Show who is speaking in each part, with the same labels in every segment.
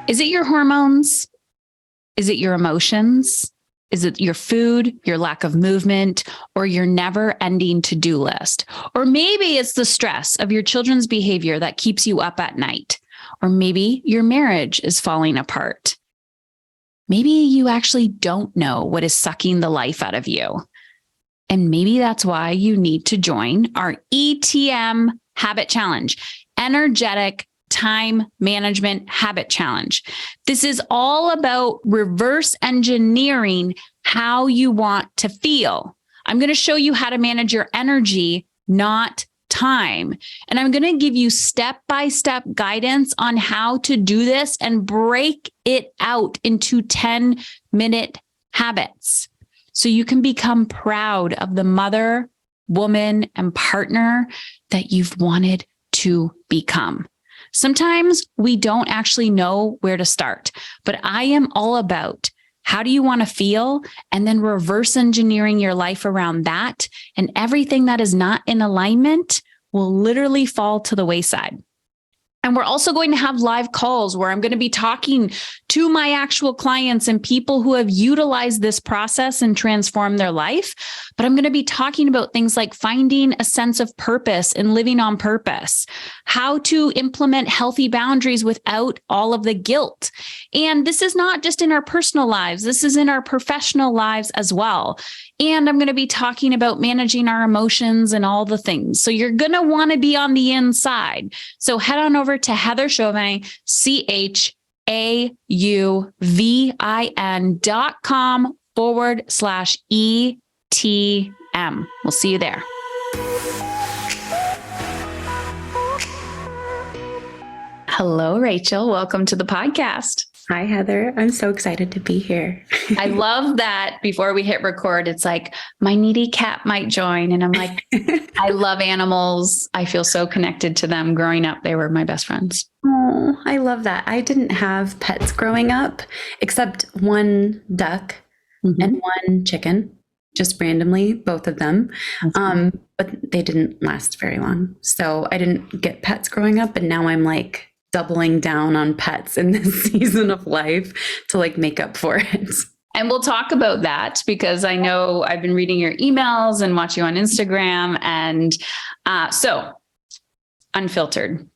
Speaker 1: Is it your hormones? Is it your emotions? Is it your food, your lack of movement, or your never-ending to-do list? Or maybe it's the stress of your children's behavior that keeps you up at night. Or maybe your marriage is falling apart. Maybe you actually don't know what is sucking the life out of you. And maybe that's why you need to join our ETM Habit Challenge, Energetic Time Management Habit Challenge. This is all about reverse engineering how you want to feel. I'm going to show you how to manage your energy, not time. And I'm going to give you step-by-step guidance on how to do this and break it out into 10-minute habits so you can become proud of the mother, woman, and partner that you've wanted to become. Sometimes we don't actually know where to start, but I am all about how do you want to feel and then reverse engineering your life around that. And everything that is not in alignment will literally fall to the wayside. And we're also going to have live calls where I'm going to be talking to my actual clients and people who have utilized this process and transformed their life. But I'm going to be talking about things like finding a sense of purpose and living on purpose, how to implement healthy boundaries without all of the guilt. And this is not just in our personal lives. This is in our professional lives as well. And I'm going to be talking about managing our emotions and all the things. So you're going to want to be on the inside. So head on over to Heather Chauvin, CHAUVIN.com/ETM. We'll see you there. Hello, Rachel. Welcome to the podcast.
Speaker 2: Hi, Heather. I'm so excited to be here.
Speaker 1: I love that before we hit record, it's like my needy cat might join. And I'm like, I love animals. I feel so connected to them. Growing up, they were my best friends.
Speaker 2: Oh, I love that. I didn't have pets growing up, except one duck and one chicken, just randomly, both of them. But they didn't last very long. So I didn't get pets growing up. And now I'm like doubling down on pets in this season of life to like make up for it.
Speaker 1: And we'll talk about that because I know I've been reading your emails and watching you on Instagram. And so Unfiltered.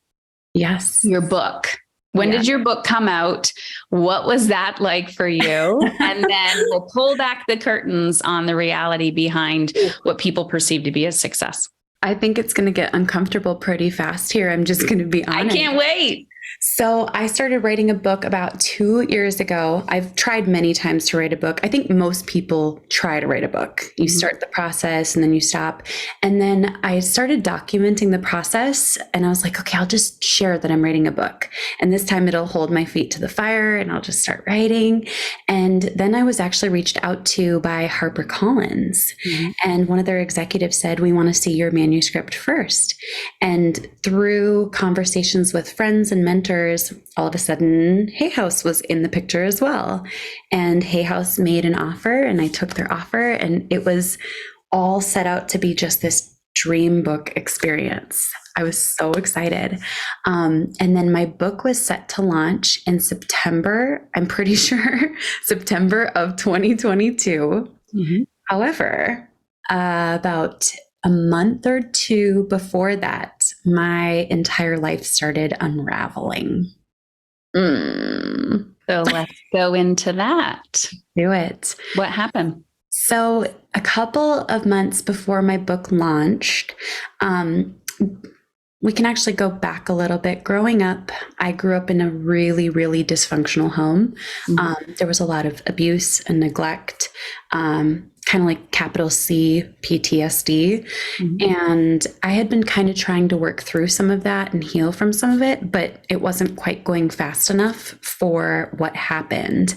Speaker 2: Yes.
Speaker 1: Your book. When did your book come out? What was that like for you? And then we'll pull back the curtains on the reality behind what people perceive to be a success.
Speaker 2: I think it's going to get uncomfortable pretty fast here. I'm just going to be honest.
Speaker 1: I can't wait.
Speaker 2: So I started writing a book about 2 years ago. I've tried many times to write a book. I think most people try to write a book. You start the process and then you stop. And then I started documenting the process and I was like, okay, I'll just share that I'm writing a book. And this time it'll hold my feet to the fire and I'll just start writing. And then I was actually reached out to by HarperCollins. And one of their executives said, we want to see your manuscript first. And through conversations with friends and mentors, all of a sudden, Hay House was in the picture as well. And Hay House made an offer and I took their offer and it was all set out to be just this dream book experience. I was so excited. And then my book was set to launch in September, I'm pretty sure, September of 2022. However, about a month or two before that, my entire life started unraveling.
Speaker 1: So let's go into that.
Speaker 2: Do it.
Speaker 1: What happened?
Speaker 2: So a couple of months before my book launched, we can actually go back a little bit. Growing up, I grew up in a really, really dysfunctional home. There was a lot of abuse and neglect, kind of like capital C PTSD. And I had been kind of trying to work through some of that and heal from some of it, but it wasn't quite going fast enough for what happened.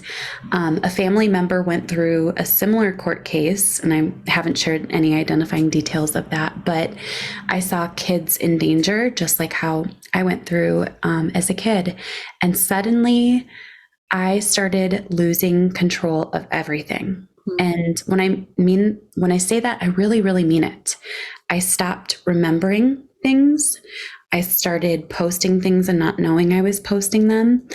Speaker 2: A family member went through a similar court case, and I haven't shared any identifying details of that, but I saw kids in danger, just like how I went through as a kid. And suddenly I started losing control of everything. And when I say that, I really, really mean it. I stopped remembering things. I started posting things and not knowing I was posting them.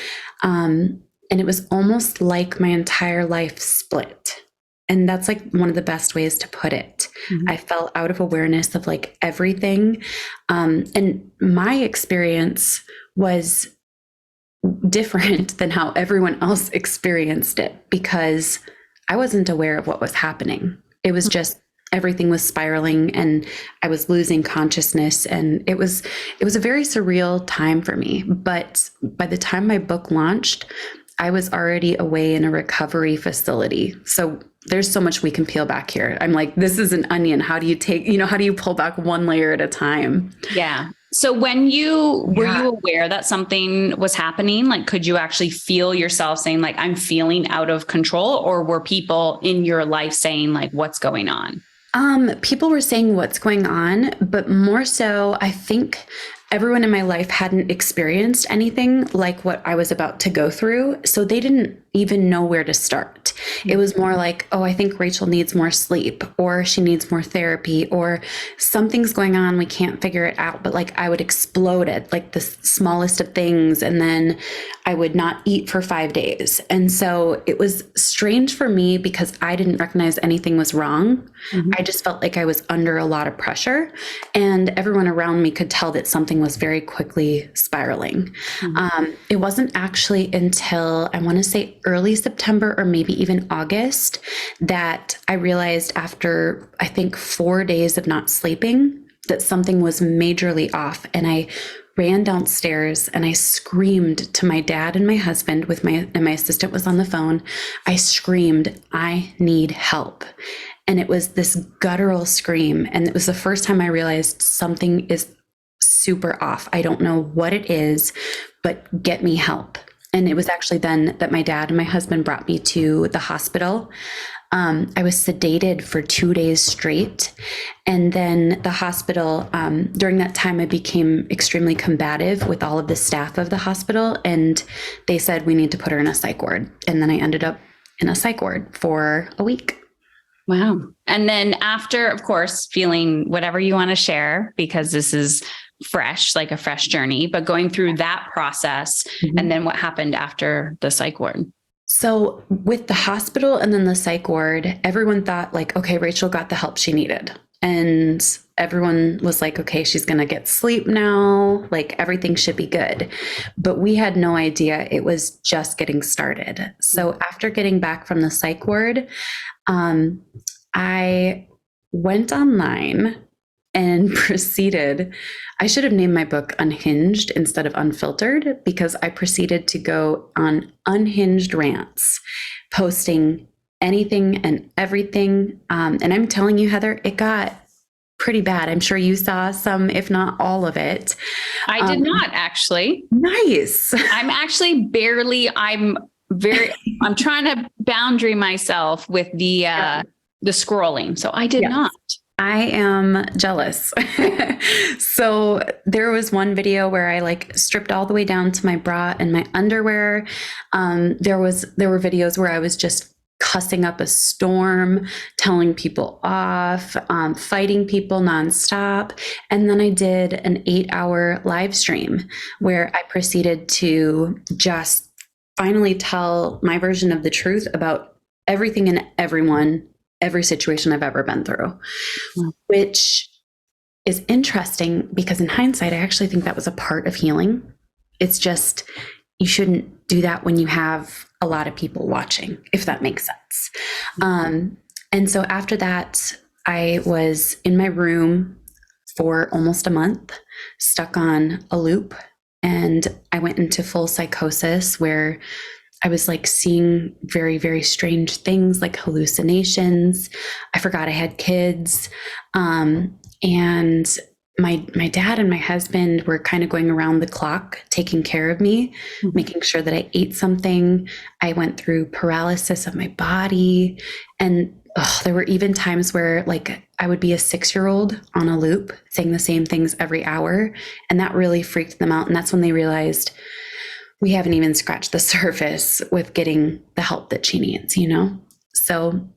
Speaker 2: And it was almost like my entire life split. And that's like one of the best ways to put it.
Speaker 1: Mm-hmm.
Speaker 2: I fell out of awareness of like everything. And my experience was different than how everyone else experienced it because I wasn't aware of what was happening. It was just everything was spiraling and I was losing consciousness, and it was a very surreal time for me. But by the time my book launched, I was already away in a recovery facility. So there's so much we can peel back here. I'm like, this is an onion. How do you pull back one layer at a time?
Speaker 1: Yeah. So were you aware that something was happening? Like, could you actually feel yourself saying like, I'm feeling out of control? Or were people in your life saying like, what's going on?
Speaker 2: People were saying what's going on, but more so, I think everyone in my life hadn't experienced anything like what I was about to go through. So they didn't even know where to start. It was more like, oh, I think Rachel needs more sleep, or she needs more therapy, or something's going on. We can't figure it out. But like I would explode at like the smallest of things. And then I would not eat for 5 days. And so it was strange for me because I didn't recognize anything was wrong. Mm-hmm. I just felt like I was under a lot of pressure, and everyone around me could tell that something was very quickly spiraling. Mm-hmm. It wasn't actually until I want to say early September or maybe even August that I realized, after I think 4 days of not sleeping, that something was majorly off. And I ran downstairs and I screamed to my dad and my husband and my assistant was on the phone. I screamed, I need help. And it was this guttural scream. And it was the first time I realized something is super off. I don't know what it is, but get me help. And it was actually then that my dad and my husband brought me to the hospital. I was sedated for 2 days straight. And then the hospital, during that time, I became extremely combative with all of the staff of the hospital. And they said, we need to put her in a psych ward. And then I ended up in a psych ward for a week.
Speaker 1: Wow. And then after, of course, feeling whatever you want to share, because this is fresh, like a fresh journey, but going through that process, mm-hmm. and then what happened after the psych ward?
Speaker 2: So with the hospital and then the psych ward, everyone thought like, okay, Rachel got the help she needed. And everyone was like, okay, she's going to get sleep now. Like everything should be good. But we had no idea it was just getting started. So after getting back from the psych ward, I went online and proceeded. I should have named my book Unhinged instead of Unfiltered, because I proceeded to go on unhinged rants, posting anything and everything. And I'm telling you, Heather, it got pretty bad. I'm sure you saw some, if not all of it.
Speaker 1: I did not actually.
Speaker 2: Nice.
Speaker 1: I'm actually I'm trying to boundary myself with the scrolling. So I did not.
Speaker 2: I am jealous. So there was one video where I like stripped all the way down to my bra and my underwear. There were videos where I was just cussing up a storm, telling people off, fighting people nonstop. And then I did an 8-hour live stream where I proceeded to just finally tell my version of the truth about everything and everyone, every situation I've ever been through, which is interesting because in hindsight, I actually think that was a part of healing. It's just, you shouldn't do that when you have a lot of people watching, if that makes sense. And so after that, I was in my room for almost a month, stuck on a loop, and I went into full psychosis where I was like seeing very, very strange things like hallucinations. I forgot I had kids. And my dad and my husband were kind of going around the clock, taking care of me, making sure that I ate something. I went through paralysis of my body. And there were even times where like I would be a 6-year-old on a loop saying the same things every hour. And that really freaked them out. And that's when they realized, we haven't even scratched the surface with getting the help that she needs, you know? So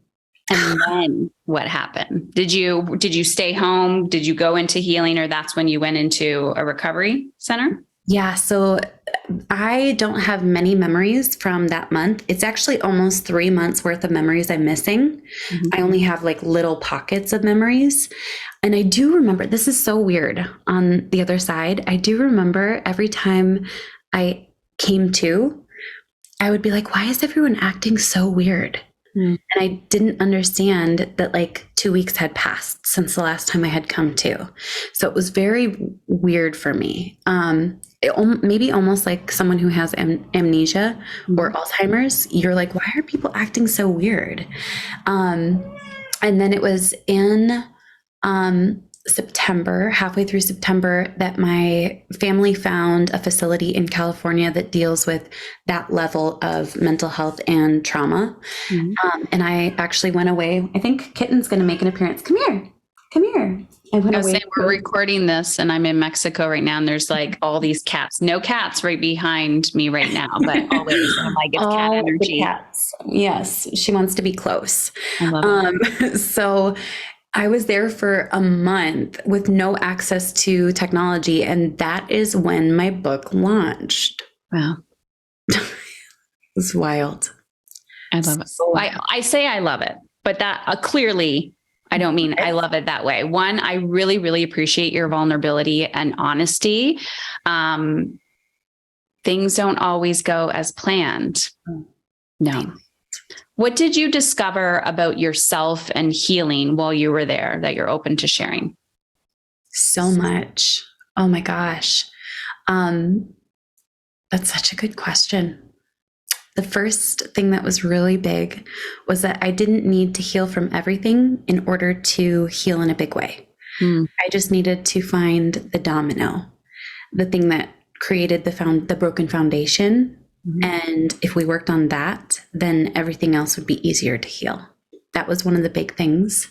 Speaker 1: And then what happened? Did you stay home? Did you go into healing, or that's when you went into a recovery center?
Speaker 2: Yeah. So I don't have many memories from that month. It's actually almost 3 months worth of memories I'm missing.
Speaker 1: Mhm.
Speaker 2: I only have like little pockets of memories. And I do remember, this is so weird on the other side. I do remember every time I came to, I would be like, why is everyone acting so weird?
Speaker 1: Mm.
Speaker 2: And I didn't understand that like 2 weeks had passed since the last time I had come to. So it was very weird for me. Maybe almost like someone who has amnesia or Alzheimer's. You're like, why are people acting so weird? And then it was in September, halfway through September, that my family found a facility in California that deals with that level of mental health and trauma. And I actually went away. I think Kitten's going to make an appearance. Come here. Come here. I went
Speaker 1: I was
Speaker 2: away.
Speaker 1: saying we're recording this and I'm in Mexico right now, and there's like all these cats. No cats right behind me right now, but always I'm like, it's cat
Speaker 2: All the
Speaker 1: energy.
Speaker 2: cats. Yes, she wants to be close.
Speaker 1: I love it.
Speaker 2: So I was there for a month with no access to technology, and that is when my book launched.
Speaker 1: Wow.
Speaker 2: It's wild.
Speaker 1: I love it.
Speaker 2: So-
Speaker 1: I say I love it, but that clearly I don't mean I love it that way. One, I really, really appreciate your vulnerability and honesty. Things don't always go as planned. No. What did you discover about yourself and healing while you were there that you're open to sharing?
Speaker 2: So much. Oh my gosh. That's such a good question. The first thing that was really big was that I didn't need to heal from everything in order to heal in a big way. I just needed to find the domino, the thing that created the broken foundation. And if we worked on that, then everything else would be easier to heal. That was one of the big things.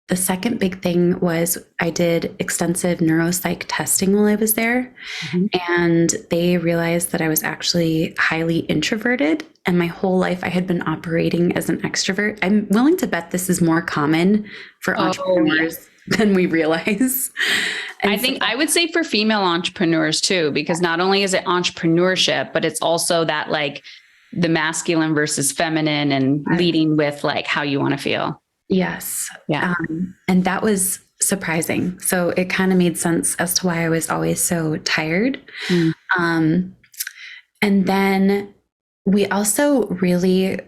Speaker 2: The second big thing was I did extensive neuropsych testing while I was there, and they realized that I was actually highly introverted, and my whole life I had been operating as an extrovert. I'm willing to bet this is more common for entrepreneurs than we realize. And
Speaker 1: I think I would say for female entrepreneurs too, because not only is it entrepreneurship, but it's also that like the masculine versus feminine and leading with like how you want to feel.
Speaker 2: Yes.
Speaker 1: Yeah.
Speaker 2: And that was surprising. So it kind of made sense as to why I was always so tired. And then we also really,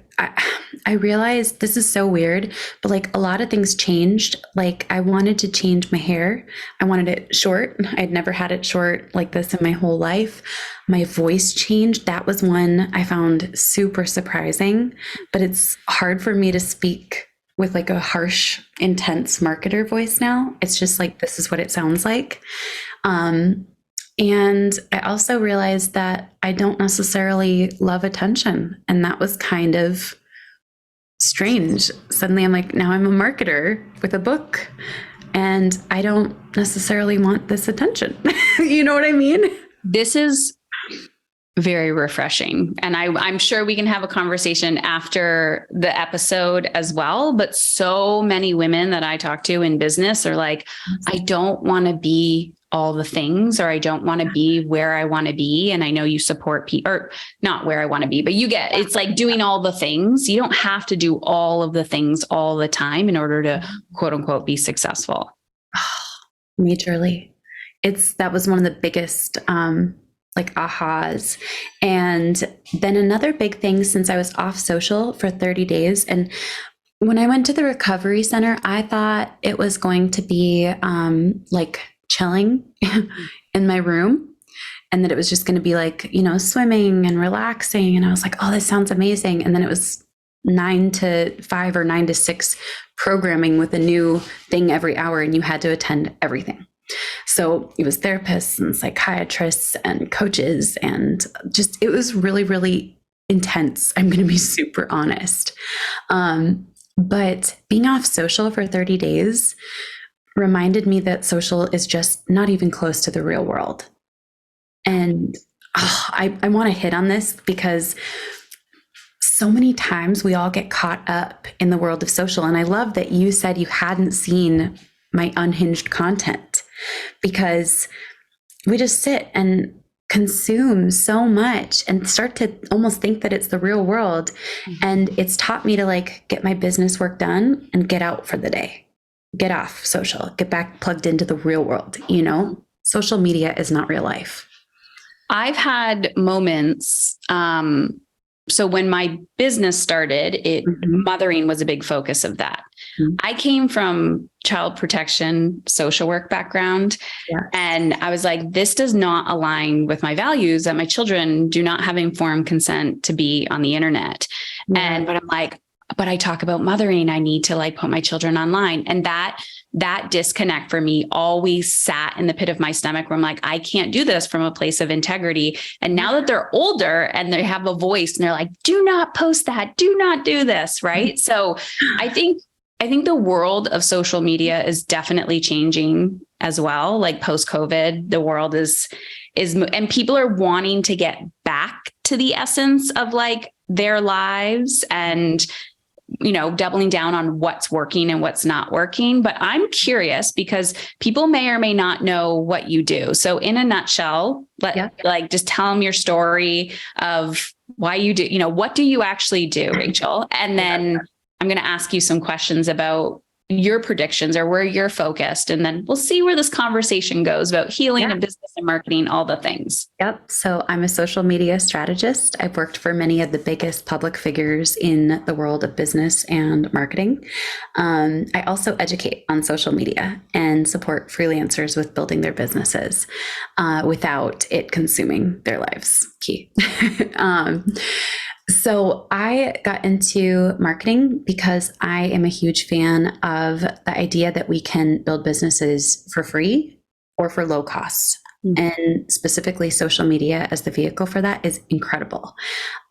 Speaker 2: I realized this is so weird, but like a lot of things changed. Like I wanted to change my hair. I wanted it short. I'd never had it short like this in my whole life. My voice changed. That was one I found super surprising, but it's hard for me to speak with like a harsh, intense marketer voice now. It's just like, this is what it sounds like. And I also realized that I don't necessarily love attention. And that was kind of strange. Suddenly I'm like, now I'm a marketer with a book and I don't necessarily want this attention. You know what I mean?
Speaker 1: This is very refreshing. And I'm sure we can have a conversation after the episode as well. But so many women that I talk to in business are like, I don't want to be all the things, or I don't want to be where I want to be. And I know you support people, or not where I want to be, but you get, it's like doing all the things. You don't have to do all of the things all the time in order to quote unquote be successful.
Speaker 2: Majorly. That was one of the biggest, like ahas. And then another big thing, since I was off social for 30 days, and when I went to the recovery center, I thought it was going to be like chilling in my room, and that it was just going to be like, you know, swimming and relaxing. And I was like, oh, this sounds amazing. And then it was 9 to 5 or 9 to 6 programming with a new thing every hour, and you had to attend everything. So it was therapists and psychiatrists and coaches, and just, it was really, really intense. I'm going to be super honest. But being off social for 30 days reminded me that social is just not even close to the real world. And I want to hit on this because so many times we all get caught up in the world of social. And I love that you said you hadn't seen my unhinged content, because we just sit and consume so much and start to almost think that it's the real world. And it's taught me to like get my business work done and get out for the day, get off social, get back plugged into the real world. You know, social media is not real life.
Speaker 1: I've had moments. So when my business started, mothering was a big focus of that. I came from child protection, social work background. And I was like, this does not align with my values, that my children do not have informed consent to be on the internet. But I'm like, but I talk about mothering. I need to like put my children online. And that disconnect for me always sat in the pit of my stomach, where I'm like, I can't do this from a place of integrity. And now that they're older and they have a voice and they're like, do not post that, do not do this. Right. So I think the world of social media is definitely changing as well. Like post-COVID, the world is, and people are wanting to get back to the essence of like their lives and, you know, doubling down on what's working and what's not working. But I'm curious because people may or may not know what you do. So in a nutshell, like just tell them your story of why you do, you know, what do you actually do, Rachel? And then I'm going to ask you some questions about your predictions or where you're focused. And then we'll see where this conversation goes about healing and business and marketing, all the things.
Speaker 2: Yep. So I'm a social media strategist. I've worked for many of the biggest public figures in the world of business and marketing. I also educate on social media and support freelancers with building their businesses without it consuming their lives. Key. So I got into marketing because I am a huge fan of the idea that we can build businesses for free or for low costs. And specifically social media as the vehicle for that is incredible.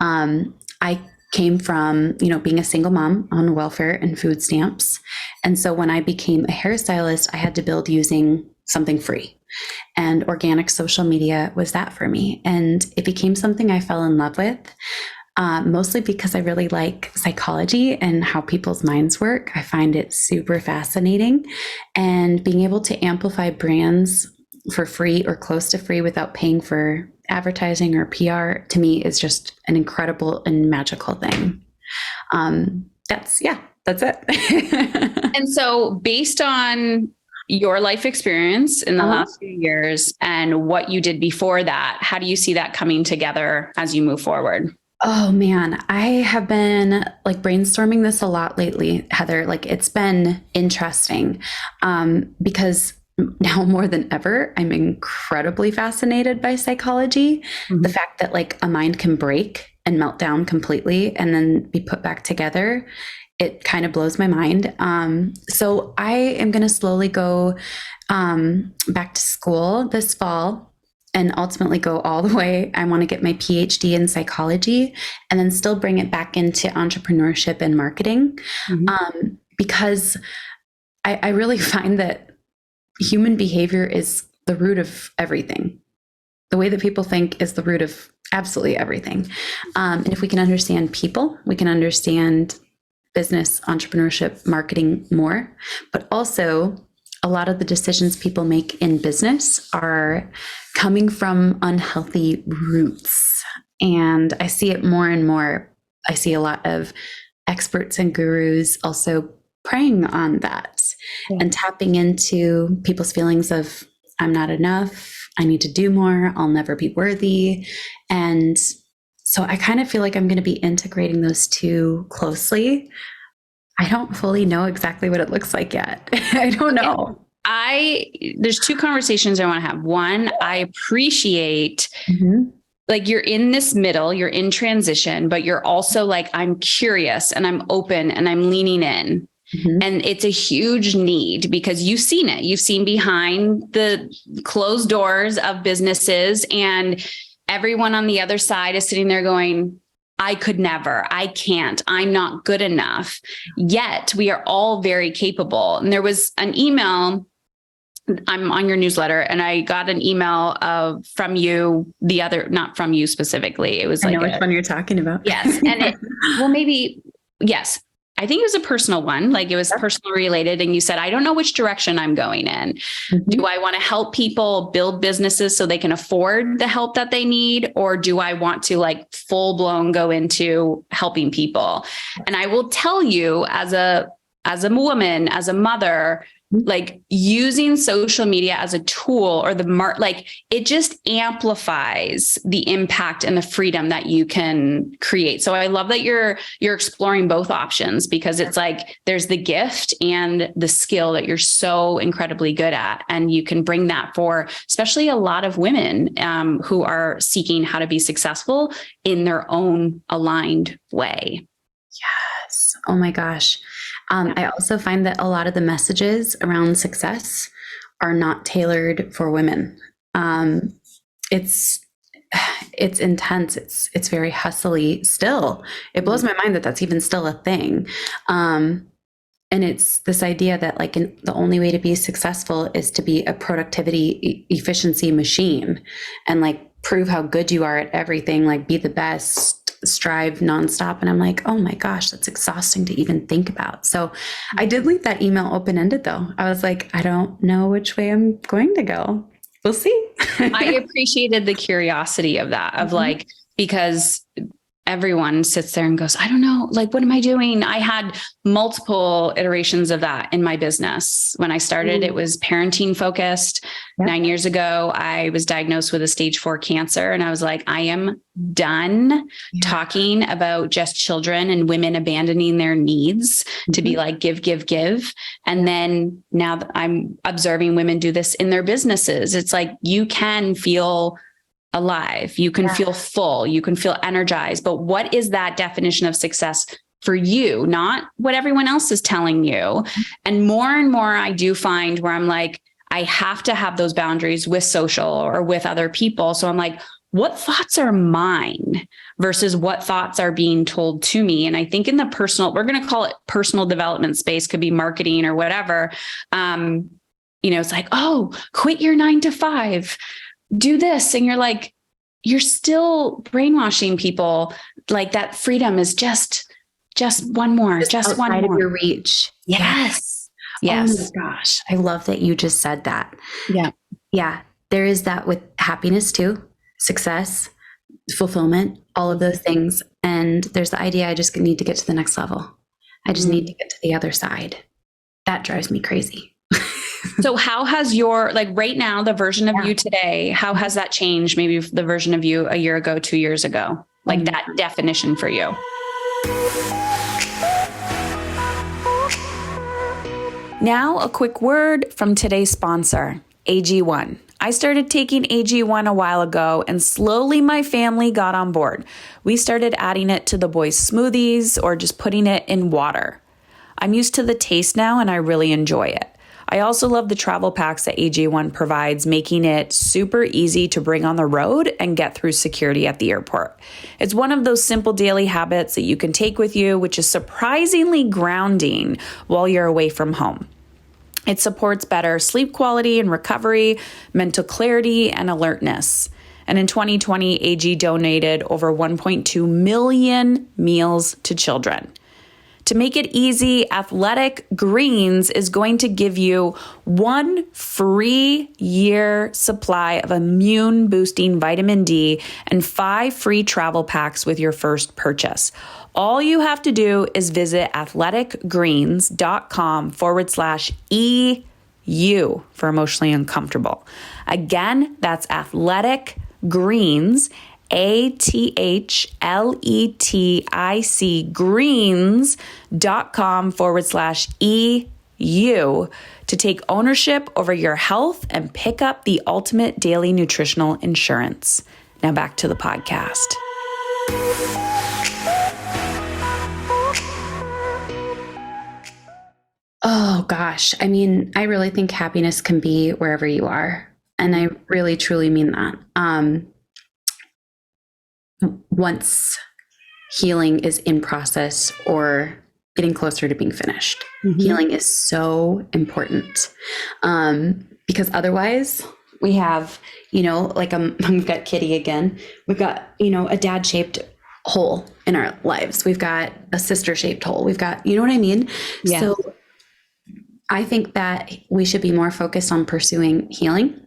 Speaker 2: I came from, you know, being a single mom on welfare and food stamps. And so when I became a hairstylist, I had to build using something free. And organic social media was that for me. And it became something I fell in love with. Mostly because I really like psychology and how people's minds work. I find it super fascinating, and being able to amplify brands for free or close to free without paying for advertising or PR, to me is just an incredible and magical thing. That's it.
Speaker 1: And so based on your life experience in the last few years and what you did before that, how do you see that coming together as you move forward?
Speaker 2: Oh man, I have been like brainstorming this a lot lately, Heather. Like it's been interesting because now more than ever, I'm incredibly fascinated by psychology. The fact that like a mind can break and melt down completely and then be put back together, it kind of blows my mind. So I am going to slowly go back to school this fall and ultimately go all the way. I want to get my PhD in psychology and then still bring it back into entrepreneurship and marketing, because I really find that human behavior is the root of everything. The way that people think is the root of absolutely everything. And if we can understand people, we can understand business, entrepreneurship, marketing more, but also a lot of the decisions people make in business are coming from unhealthy roots. And I see it more and more. I see a lot of experts and gurus also preying on that and tapping into people's feelings of, I'm not enough, I need to do more, I'll never be worthy. And so I kind of feel like I'm going to be integrating those two closely. I don't fully know exactly what it looks like yet. I don't know.
Speaker 1: There's two conversations I want to have. One, I appreciate like you're in this middle, you're in transition, but you're also like, I'm curious and I'm open and I'm leaning in. And it's a huge need because you've seen it. You've seen behind the closed doors of businesses, and everyone on the other side is sitting there going, I could never, I can't, I'm not good enough. Yet we are all very capable. And there was an email I'm on your newsletter, and I got an email from you, not from you specifically. It was
Speaker 2: I
Speaker 1: like
Speaker 2: know which one you're talking about.
Speaker 1: yes. And yes, I think it was a personal one. Like it was personal related. And you said, I don't know which direction I'm going in. Mm-hmm. Do I want to help people build businesses so they can afford the help that they need? Or do I want to like full blown go into helping people? And I will tell you as a woman, as a mother, like using social media as a tool or like it just amplifies the impact and the freedom that you can create. So I love that you're exploring both options, because it's like there's the gift and the skill that you're so incredibly good at. And you can bring that for especially a lot of women who are seeking how to be successful in their own aligned way.
Speaker 2: Yes. Oh my gosh. I also find that a lot of the messages around success are not tailored for women. It's intense. It's very hustly still. It blows my mind that that's even still a thing. And it's this idea that like the only way to be successful is to be a productivity efficiency machine and like prove how good you are at everything, like be the best, strive nonstop. And I'm like, oh my gosh, that's exhausting to even think about. So I did leave that email open-ended though. I was like, I don't know which way I'm going to go. We'll see.
Speaker 1: I appreciated the curiosity of that, of like, because everyone sits there and goes, I don't know, like, what am I doing? I had multiple iterations of that in my business. When I started, it was parenting focused. Yep. 9 years ago, I was diagnosed with a stage 4 cancer. And I was like, I am done talking about just children and women abandoning their needs to be like, give, give, give. And then now that I'm observing women do this in their businesses, it's like, you can feel alive, you can feel full, you can feel energized. But what is that definition of success for you? Not what everyone else is telling you. And more I do find where I'm like, I have to have those boundaries with social or with other people. So I'm like, what thoughts are mine versus what thoughts are being told to me? And I think in the personal, we're going to call it personal development space, could be marketing or whatever. It's like, oh, quit your 9 to 5. Do this. And you're like, you're still brainwashing people. Like that freedom is just one more, just one more.
Speaker 2: Of your reach.
Speaker 1: Yes.
Speaker 2: Yes. Oh my gosh. I love that you just said that. Yeah. Yeah. There is that with happiness too, success, fulfillment, all of those things. And there's the idea, I just need to get to the next level. I just need to get to the other side. That drives me crazy.
Speaker 1: So how has your, like right now, the version of you today, how has that changed? Maybe the version of you a year ago, 2 years ago, like that definition for you? Now, a quick word from today's sponsor, AG1. I started taking AG1 a while ago and slowly my family got on board. We started adding it to the boys' smoothies or just putting it in water. I'm used to the taste now and I really enjoy it. I also love the travel packs that AG1 provides, making it super easy to bring on the road and get through security at the airport. It's one of those simple daily habits that you can take with you, which is surprisingly grounding while you're away from home. It supports better sleep quality and recovery, mental clarity, and alertness. And in 2020, AG donated over 1.2 million meals to children. To make it easy, Athletic Greens is going to give you 1 free year supply of immune boosting vitamin D and 5 free travel packs with your first purchase. All you have to do is visit athleticgreens.com/EU for emotionally uncomfortable. Again, that's Athletic Greens, ATHLETIC greens.com/EU to take ownership over your health and pick up the ultimate daily nutritional insurance. Now back to the podcast.
Speaker 2: Oh gosh. I mean, I really think happiness can be wherever you are. And I really, truly mean that. Once healing is in process or getting closer to being finished.
Speaker 1: Mhm.
Speaker 2: Healing is so important, because otherwise we have, like we've got Kitty again. We've got, a dad-shaped hole in our lives. We've got a sister-shaped hole. We've got, you know what I mean?
Speaker 1: Yeah.
Speaker 2: So I think that we should be more focused on pursuing healing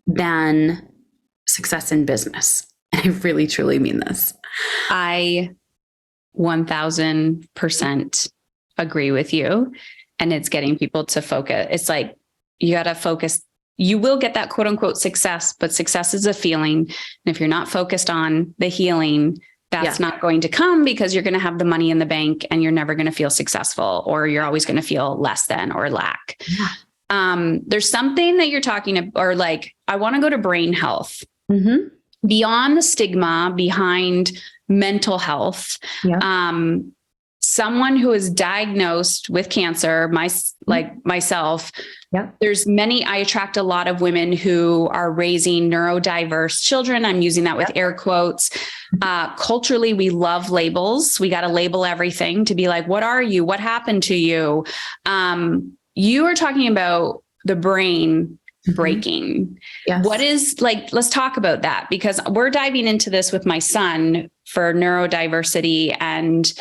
Speaker 2: than success in business. And I really, truly mean this.
Speaker 1: I 1000% agree with you. And it's getting people to focus. It's like, you got to focus. You will get that quote unquote success, but success is a feeling. And if you're not focused on the healing, that's not going to come, because you're going to have the money in the bank and you're never going to feel successful, or you're always going to feel less than or lack.
Speaker 2: Yeah.
Speaker 1: There's something that you're talking about, or like, I want to go to brain health.
Speaker 2: Mm-hmm.
Speaker 1: Beyond the stigma behind mental health.
Speaker 2: Yeah.
Speaker 1: Someone who is diagnosed with cancer, like myself,
Speaker 2: Yeah.
Speaker 1: I attract a lot of women who are raising neurodiverse children. I'm using that with air quotes. Culturally, we love labels. We got to label everything to be like, what are you? What happened to you? You are talking about the brain breaking.
Speaker 2: Yes.
Speaker 1: What is like, let's talk about that, because we're diving into this with my son for neurodiversity. And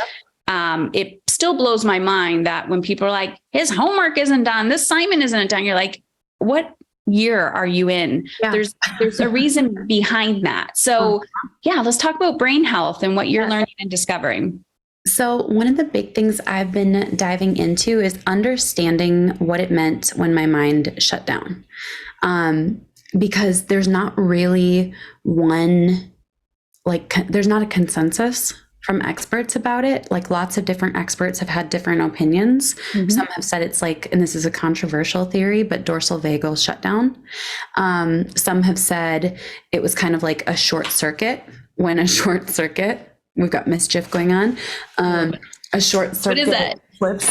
Speaker 1: it still blows my mind that when people are like, his homework isn't done, this assignment isn't done, you're like, what year are you in?
Speaker 2: Yeah.
Speaker 1: There's a reason behind that. So let's talk about brain health and what you're learning and discovering.
Speaker 2: So one of the big things I've been diving into is understanding what it meant when my mind shut down. Because there's not really there's not a consensus from experts about it. Like, lots of different experts have had different opinions. Mm-hmm. Some have said it's like, and this is a controversial theory, but dorsal vagal shutdown. Some have said it was kind of like a short circuit. When a short circuit, we've got mischief going on. A short circuit.
Speaker 1: What is it?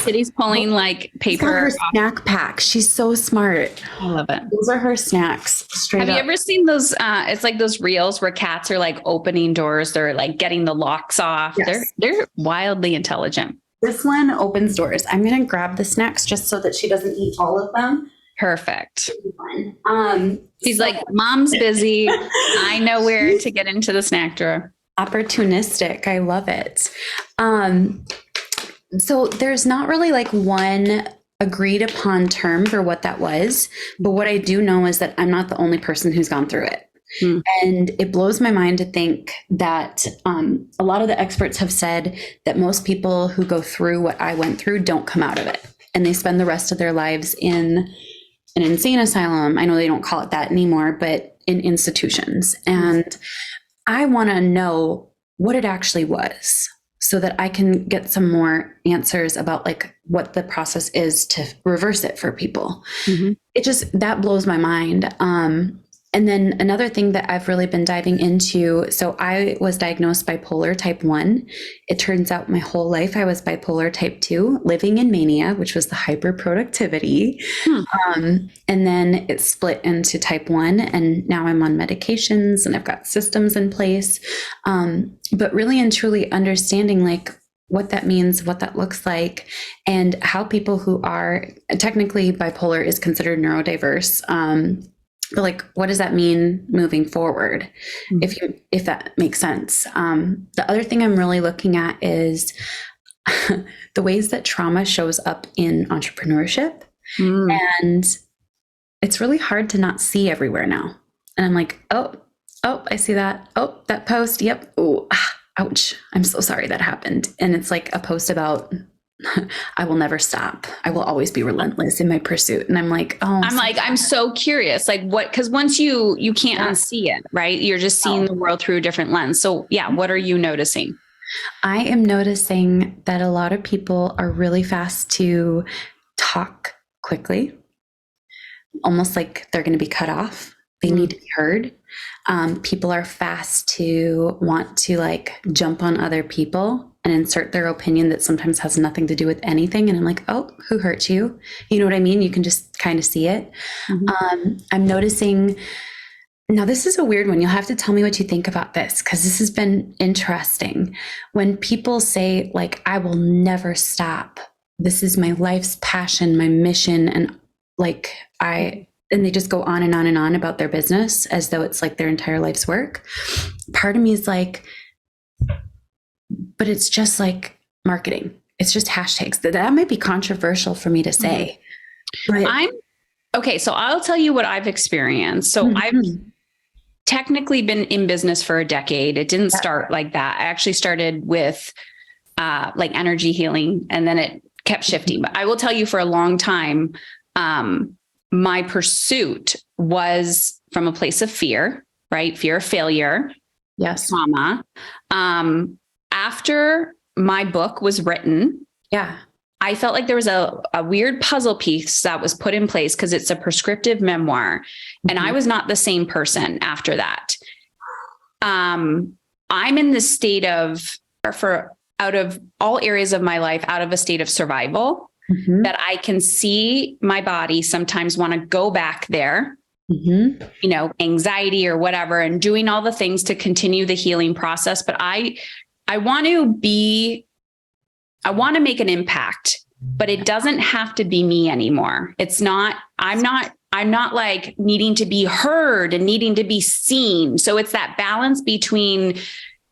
Speaker 1: Kitty's pulling like paper.
Speaker 2: Her snack pack. She's so smart.
Speaker 1: I love it.
Speaker 2: Those are her snacks.
Speaker 1: Have you ever seen those? It's like those reels where cats are like opening doors. They're like getting the locks off.
Speaker 2: Yes.
Speaker 1: They're wildly intelligent.
Speaker 2: This one opens doors. I'm going to grab the snacks just so that she doesn't eat all of them.
Speaker 1: Perfect. She's like, mom's busy. I know where to get into the snack drawer.
Speaker 2: Opportunistic. I love it. So there's not really like one agreed upon term for what that was. But what I do know is that I'm not the only person who's gone through it. And it blows my mind to think that a lot of the experts have said that most people who go through what I went through don't come out of it. And they spend the rest of their lives in an insane asylum. I know they don't call it that anymore, but in institutions. And I want to know what it actually was, so that I can get some more answers about like what the process is to reverse it for people. Mm-hmm. That blows my mind. And then another thing that I've really been diving into, so I was diagnosed bipolar type 1. It turns out my whole life I was bipolar type 2, living in mania, which was the hyperproductivity. And then it split into type 1, and now I'm on medications and I've got systems in place. But really and truly understanding like what that means, what that looks like, and how people who are technically bipolar is considered neurodiverse. But like, what does that mean moving forward? Mm-hmm. If that makes sense. The other thing I'm really looking at is the ways that trauma shows up in entrepreneurship. And it's really hard to not see everywhere now. And I'm like, oh, I see that. Oh, that post. Yep. Oh, ouch. I'm so sorry that happened. And it's like a post about, I will never stop. I will always be relentless in my pursuit. And I'm like, I'm so curious. Like what, because once you can't unsee it, right? You're just seeing the world through a different lens. So what are you noticing? I am noticing that a lot of people are really fast to talk quickly, almost like they're going to be cut off. They need to be heard. People are fast to want to like jump on other people and insert their opinion that sometimes has nothing to do with anything. And I'm like, oh, who hurt you? You know what I mean? You can just kind of see it. Mm-hmm. I'm noticing Now, this is a weird one. You'll have to tell me what you think about this because this has been interesting. When people say, like, I will never stop, this is my life's passion, my mission, and like, and they just go on and on and on about their business as though it's like their entire life's work. Part of me is like, but it's just like marketing. It's just hashtags. That might be controversial for me to say. But
Speaker 1: Okay, so I'll tell you what I've experienced. So I've technically been in business for a decade. It didn't start like that. I actually started with like energy healing, and then it kept shifting. But I will tell you, for a long time, my pursuit was from a place of fear, right? Fear of failure,
Speaker 2: yes,
Speaker 1: trauma. After my book was written, I felt like there was a weird puzzle piece that was put in place because it's a prescriptive memoir. And I was not the same person after that. I'm in this state of, out of all areas of my life, out of a state of survival, that I can see my body sometimes want to go back there, you know, anxiety or whatever, and doing all the things to continue the healing process. But I want to make an impact, but it doesn't have to be me anymore. I'm not like needing to be heard and needing to be seen. So it's that balance between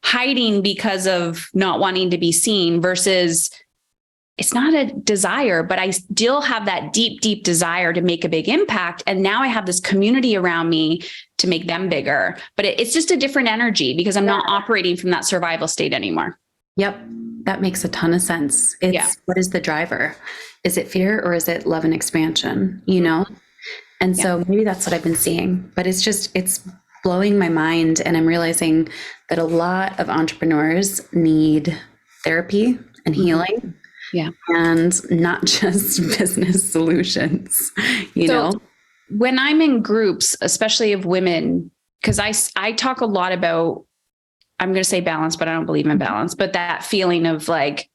Speaker 1: hiding because of not wanting to be seen versus it's not a desire, but I still have that deep, deep desire to make a big impact. And now I have this community around me to make them bigger, but it's just a different energy because I'm not operating from that survival state anymore.
Speaker 2: Yep. That makes a ton of sense. What is the driver? Is it fear or is it love and expansion? You know? And so maybe that's what I've been seeing, but it's blowing my mind. And I'm realizing that a lot of entrepreneurs need therapy and healing.
Speaker 1: Yeah.
Speaker 2: And not just business solutions, you know?
Speaker 1: When I'm in groups, especially of women, because I talk a lot about, I'm going to say balance, but I don't believe in balance, but that feeling of like,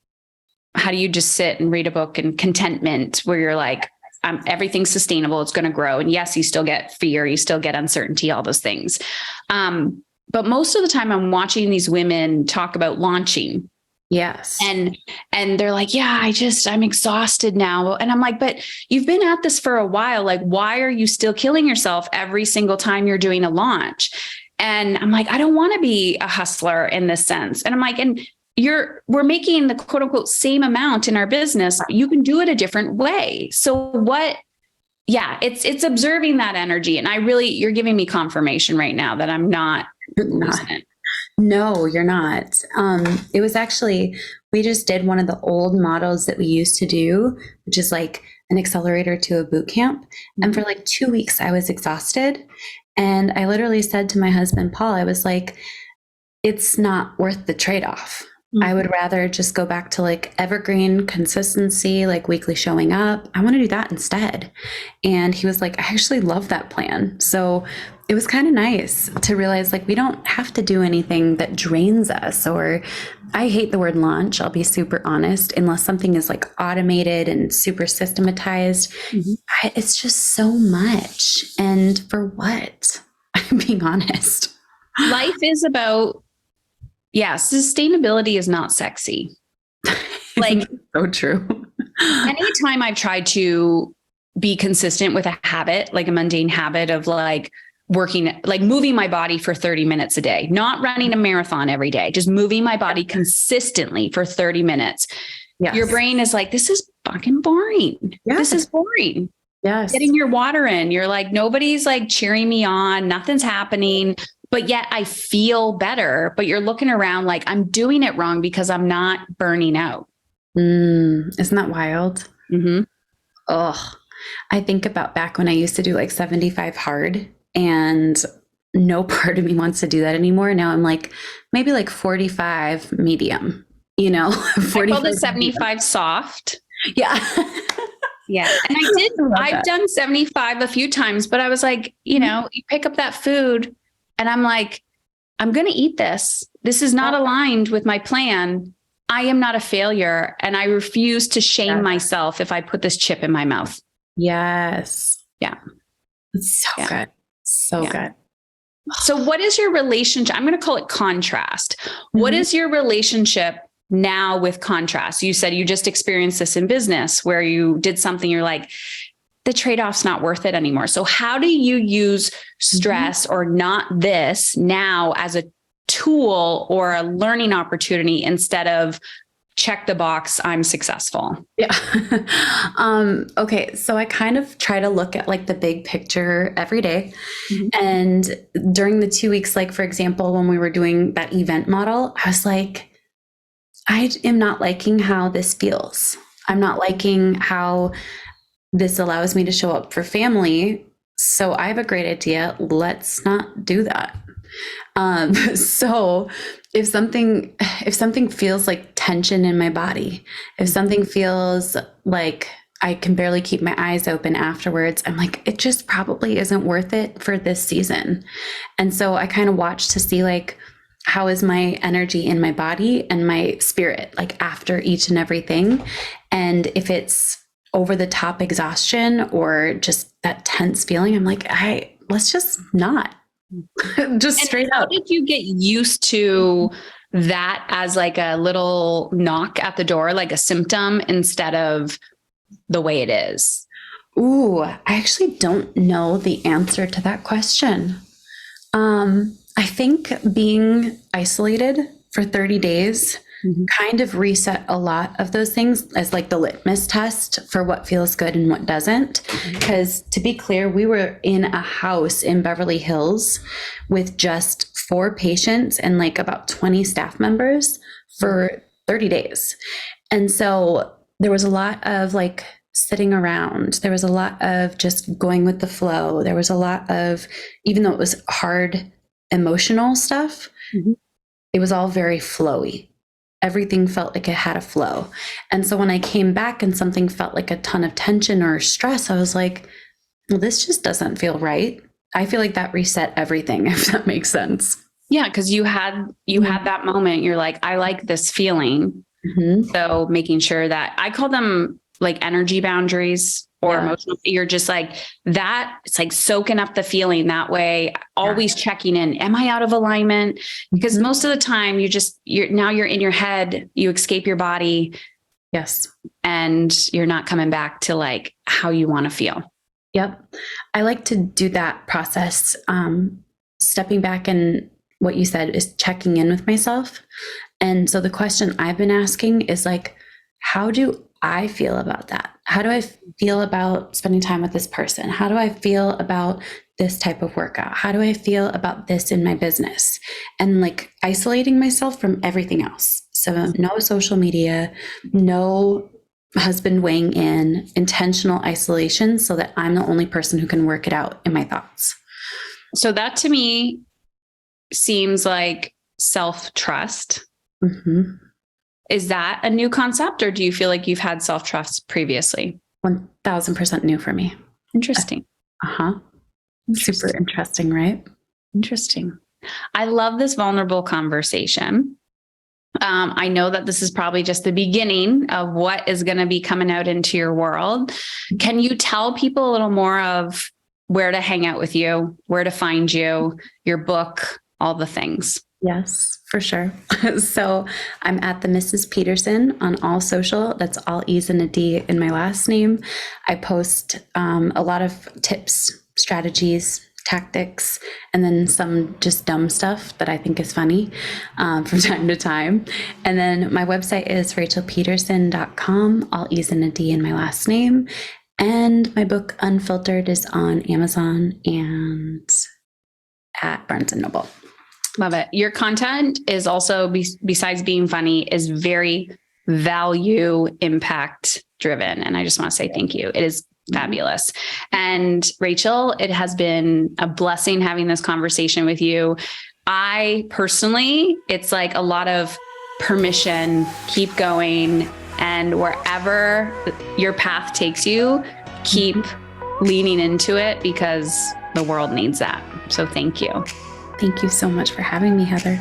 Speaker 1: how do you just sit and read a book and contentment where you're like, everything's sustainable. It's going to grow. And yes, you still get fear, you still get uncertainty, all those things. But most of the time I'm watching these women talk about launching.
Speaker 2: Yes.
Speaker 1: And they're like, yeah, I'm exhausted now. And I'm like, but you've been at this for a while. Like, why are you still killing yourself every single time you're doing a launch? And I'm like, I don't want to be a hustler in this sense. And I'm like, and we're making the quote unquote same amount in our business. You can do it a different way. So what? Yeah, it's observing that energy. And you're giving me confirmation right now that I'm not losing it.
Speaker 2: No, you're not. It was actually, we just did one of the old models that we used to do, which is like an accelerator to a boot camp. And for like 2 weeks, I was exhausted. And I literally said to my husband, Paul, I was like, it's not worth the trade-off. I would rather just go back to like evergreen consistency, like weekly showing up. I want to do that instead. And he was like, I actually love that plan. So it was kind of nice to realize like we don't have to do anything that drains us, or I hate the word launch. I'll be super honest, unless something is like automated and super systematized. It's just so much. And for what? I'm being honest.
Speaker 1: Life is about, sustainability is not sexy. Like,
Speaker 2: so true.
Speaker 1: Anytime I've tried to be consistent with a habit, like a mundane habit of like working, like moving my body for 30 minutes a day, not running a marathon every day, just moving my body consistently for 30 minutes. Yes. Your brain is like, this is fucking boring. Yes. This is boring.
Speaker 2: Yes.
Speaker 1: Getting your water in. You're like, nobody's like cheering me on. Nothing's happening. But yet I feel better, but you're looking around like I'm doing it wrong because I'm not burning out.
Speaker 2: Isn't that wild?
Speaker 1: Mm-hmm.
Speaker 2: Oh, I think about back when I used to do like 75 hard, and no part of me wants to do that anymore. Now I'm like, maybe like 45 medium, you know, 45
Speaker 1: I call it 75 soft.
Speaker 2: Yeah.
Speaker 1: Yeah. And I've done 75 a few times, but I was like, you know, you pick up that food and I'm like, I'm going to eat this. This is not aligned with my plan. I am not a failure. And I refuse to shame myself if I put this chip in my mouth.
Speaker 2: Yes.
Speaker 1: Yeah.
Speaker 2: It's so good. So good.
Speaker 1: So what is your relationship? I'm going to call it contrast. What is your relationship now with contrast? You said you just experienced this in business where you did something, you're like, the trade-off's not worth it anymore. So how do you use stress or not this now as a tool or a learning opportunity instead of check the box, I'm successful?
Speaker 2: Yeah. Okay. So I kind of try to look at like the big picture every day. And during the 2 weeks, like for example, when we were doing that event model, I was like, I am not liking how this feels. I'm not liking how this allows me to show up for family. So I have a great idea. Let's not do that. So if something feels like tension in my body, if something feels like I can barely keep my eyes open afterwards, I'm like, it just probably isn't worth it for this season. And so I kind of watch to see like, how is my energy in my body and my spirit, like after each and everything. And if it's over the top exhaustion or just that tense feeling, I'm like, let's just not. Just straight
Speaker 1: How
Speaker 2: up.
Speaker 1: did you get used to that as like a little knock at the door, like a symptom instead of the way it is?
Speaker 2: Ooh, I actually don't know the answer to that question. I think being isolated for 30 days kind of reset a lot of those things as like the litmus test for what feels good and what doesn't. Because to be clear, we were in a house in Beverly Hills with just 4 patients and like about 20 staff members for 30 days. And so there was a lot of like sitting around. There was a lot of just going with the flow. There was a lot of, even though it was hard emotional stuff, it was all very flowy. Everything felt like it had a flow. And so when I came back and something felt like a ton of tension or stress, I was like, well, this just doesn't feel right. I feel like that reset everything, if that makes sense.
Speaker 1: Yeah, because you had that moment. You're like, I like this feeling. So making sure that I call them like energy boundaries or emotional. You're just like that. It's like soaking up the feeling that way, always checking in. Am I out of alignment? Because most of the time you're in your head, you escape your body.
Speaker 2: Yes.
Speaker 1: And you're not coming back to like how you want to feel.
Speaker 2: Yep. I like to do that process. Stepping back, and what you said is checking in with myself. And so the question I've been asking is like, how do I feel about that? How do I feel about spending time with this person? How do I feel about this type of workout? How do I feel about this in my business? And like isolating myself from everything else. So no social media, no husband weighing in, intentional isolation so that I'm the only person who can work it out in my thoughts.
Speaker 1: So that to me seems like self-trust. Is that a new concept, or do you feel like you've had self-trust previously?
Speaker 2: 1000% new for me.
Speaker 1: Interesting.
Speaker 2: Super interesting, right?
Speaker 1: Interesting. I love this vulnerable conversation. I know that this is probably just the beginning of what is going to be coming out into your world. Can you tell people a little more of where to hang out with you, where to find you, your book, all the things?
Speaker 2: Yes, for sure. So I'm at the Mrs. Pedersen on all social. That's all E's and a D in my last name. I post a lot of tips, strategies, tactics, and then some just dumb stuff that I think is funny from time to time. And then my website is rachelpedersen.com, all E's and a D in my last name. And my book Unfiltered is on Amazon and at Barnes & Noble.
Speaker 1: Love it. Your content is also, besides being funny, is very value impact driven. And I just want to say thank you. It is fabulous. And Rachel, it has been a blessing having this conversation with you. I personally, it's like a lot of permission, keep going. And wherever your path takes you, keep leaning into it because the world needs that. So thank you.
Speaker 2: Thank you so much for having me, Heather.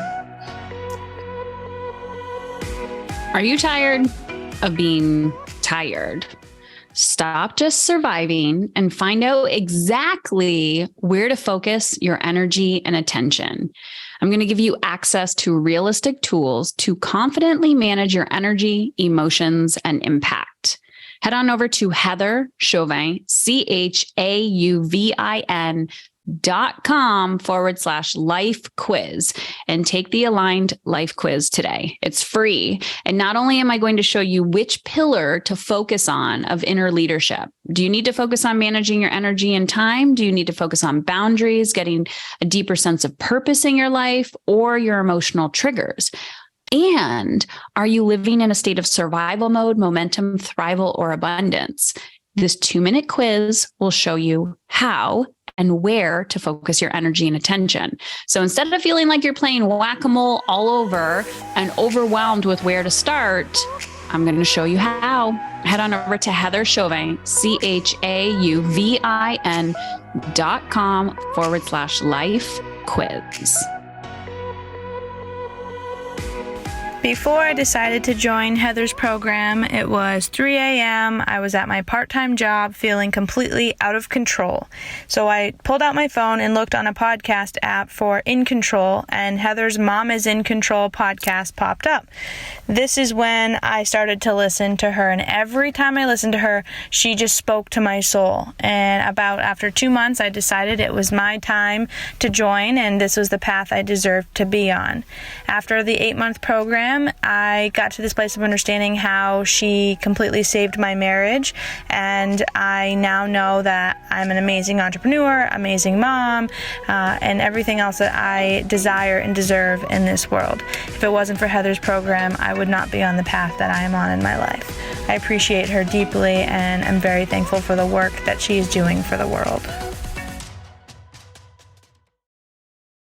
Speaker 1: Are you tired of being tired? Stop just surviving and find out exactly where to focus your energy and attention. I'm going to give you access to realistic tools to confidently manage your energy, emotions, and impact. Head on over to Heather Chauvin, CHAUVIN.com/life quiz and take the aligned life quiz today. It's free. And not only am I going to show you which pillar to focus on of inner leadership. Do you need to focus on managing your energy and time? Do you need to focus on boundaries, getting a deeper sense of purpose in your life, or your emotional triggers? And are you living in a state of survival mode, momentum, thrival, or abundance? This 2-minute quiz will show you how and where to focus your energy and attention. So instead of feeling like you're playing whack-a-mole all over and overwhelmed with where to start, I'm going to show you how. Head on over to Heather Chauvin, CHAUVIN.com/life quiz.
Speaker 3: Before I decided to join Heather's program, it was 3 a.m. I was at my part-time job feeling completely out of control. So I pulled out my phone and looked on a podcast app for In Control, and Heather's Mom is in Control podcast popped up. This is when I started to listen to her, and every time I listened to her, she just spoke to my soul. And after 2 months, I decided it was my time to join, and this was the path I deserved to be on. After the 8-month program, I got to this place of understanding how she completely saved my marriage, and I now know that I'm an amazing entrepreneur, amazing mom, and everything else that I desire and deserve in this world. If it wasn't for Heather's program, I would not be on the path that I am on in my life. I appreciate her deeply, and I'm very thankful for the work that she is doing for the world.